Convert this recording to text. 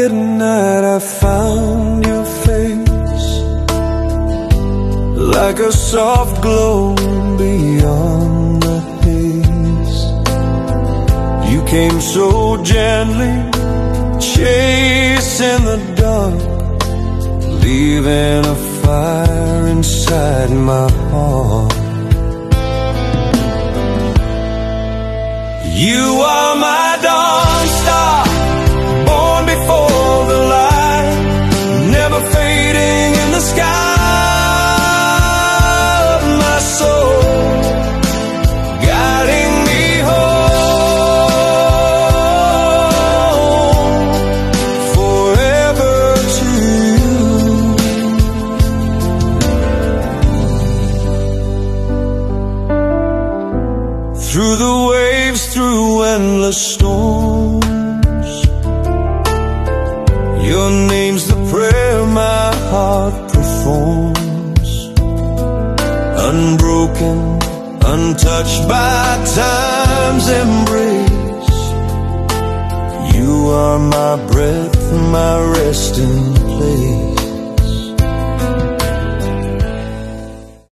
midnight I found your face, like a soft glow beyond the haze. You came so gently, chasing the dark, leaving a fire inside my heart. You are my dawn star, born before the light, never fading in the sky of my soul, guiding me home, forever to you. Through the waves, through endless storms, your name's the prayer my heart performs. Unbroken, untouched by time's embrace, you are my breath, my resting place.